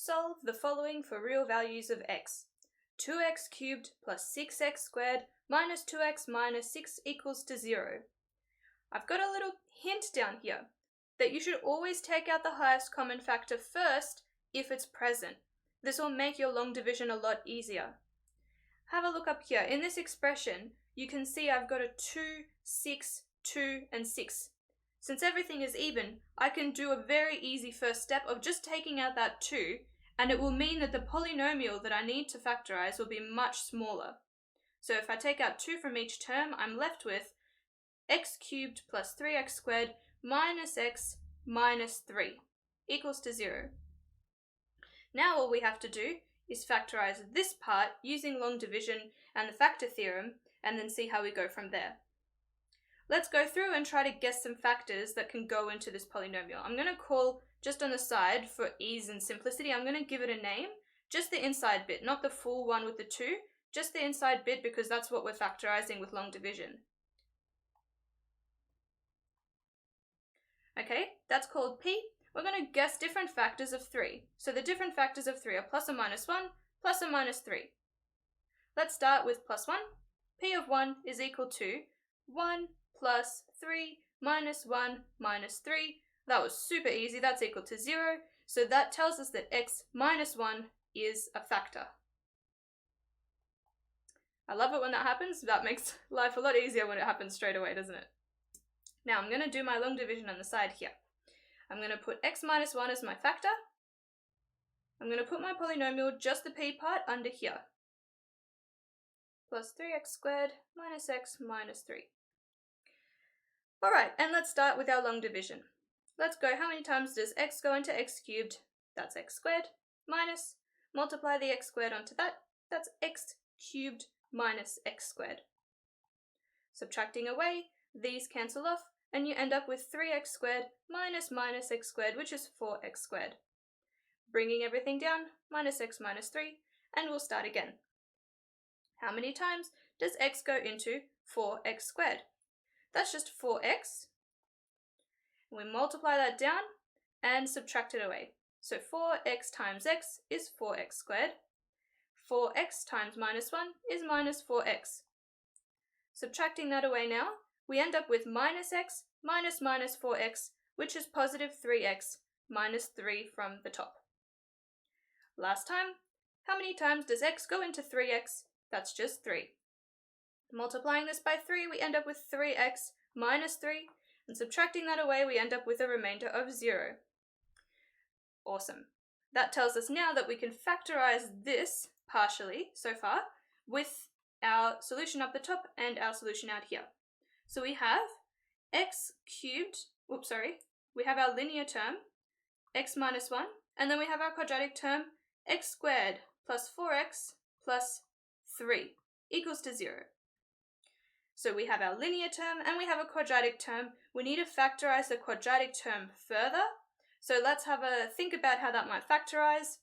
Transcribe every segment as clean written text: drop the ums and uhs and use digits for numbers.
Solve the following for real values of x. 2x cubed plus 6x squared minus 2x minus 6 equals to 0. I've got a little hint down here that you should always take out the highest common factor first if it's present. This will make your long division a lot easier. Have a look up here. In this expression, you can see I've got a 2, 6, 2, and 6. Since everything is even, I can do a very easy first step of just taking out that 2, and it will mean that the polynomial that I need to factorize will be much smaller. So if I take out 2 from each term, I'm left with x cubed plus 3x squared minus x minus 3 equals to 0. Now all we have to do is factorize this part using long division and the factor theorem, and then see how we go from there. Let's go through and try to guess some factors that can go into this polynomial. I'm going to call, just on the side for ease and simplicity, I'm going to give it a name, just the inside bit, not the full one with the 2, just the inside bit because that's what we're factorizing with long division. Okay, that's called P. We're going to guess different factors of 3. So the different factors of 3 are plus or minus 1, plus or minus 3. Let's start with plus 1. P of 1 is equal to 1 plus 3 minus 1 minus 3. That was super easy. That's equal to 0. So that tells us that x minus 1 is a factor. I love it when that happens. That makes life a lot easier when it happens straight away, doesn't it? Now I'm going to do my long division on the side here. I'm going to put x minus 1 as my factor. I'm going to put my polynomial, just the p part, under here. Plus 3x squared minus x minus 3. Alright, and let's start with our long division. Let's go, how many times does x go into x cubed? That's x squared, minus, multiply the x squared onto that, that's x cubed minus x squared. Subtracting away, these cancel off, and you end up with 3x squared minus minus x squared, which is 4x squared. Bringing everything down, minus x minus 3, and we'll start again. How many times does x go into 4x squared? That's just 4x. We multiply that down and subtract it away. So 4x times x is 4x squared. 4x times minus 1 is minus 4x. Subtracting that away now, we end up with minus x minus minus 4x, which is positive 3x minus 3 from the top. Last time, how many times does x go into 3x? That's just 3. Multiplying this by 3, we end up with 3x minus 3, and subtracting that away, we end up with a remainder of 0. Awesome. That tells us now that we can factorize this partially, so far, with our solution up the top and our solution out here. So we have x cubed, we have our linear term, x minus 1, and then we have our quadratic term, x squared plus 4x plus 3 equals to 0. So we have our linear term and we have a quadratic term. We need to factorize the quadratic term further. So let's have a think about how that might factorize.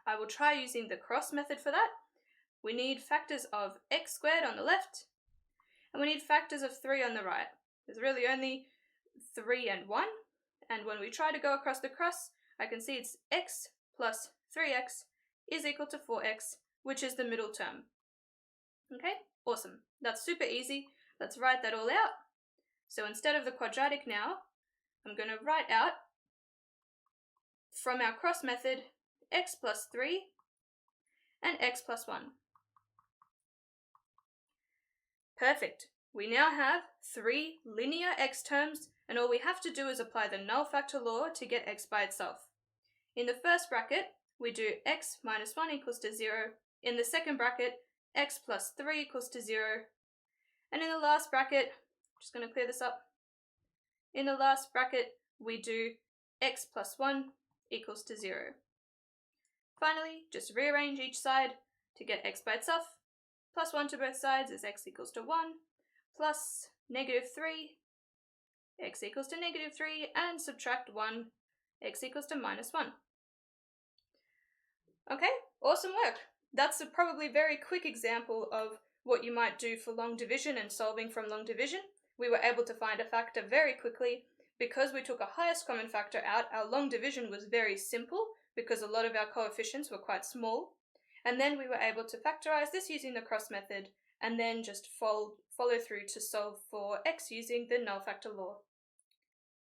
I will try using the cross method for that. We need factors of x squared on the left, and we need factors of 3 on the right. There's really only 3 and 1, and when we try to go across the cross, I can see it's x plus 3x is equal to 4x, which is the middle term. Okay, awesome. That's super easy. Let's write that all out. So instead of the quadratic now, I'm going to write out from our cross method x plus 3 and x plus 1. Perfect. We now have 3 linear x terms, and all we have to do is apply the null factor law to get x by itself. In the first bracket, we do x minus 1 equals to 0. In the second bracket, x plus 3 equals to 0. And in the last bracket, I'm just going to clear this up. In the last bracket, we do x plus 1 equals to 0. Finally, just rearrange each side to get x by itself. Plus 1 to both sides is x equals to 1, plus negative 3, x equals to negative 3, and subtract 1, x equals to minus 1. Okay, awesome work. That's a probably very quick example of what you might do for long division and solving from long division. We were able to find a factor very quickly. Because we took a highest common factor out, our long division was very simple because a lot of our coefficients were quite small. And then we were able to factorize this using the cross method, and then just follow through to solve for x using the null factor law.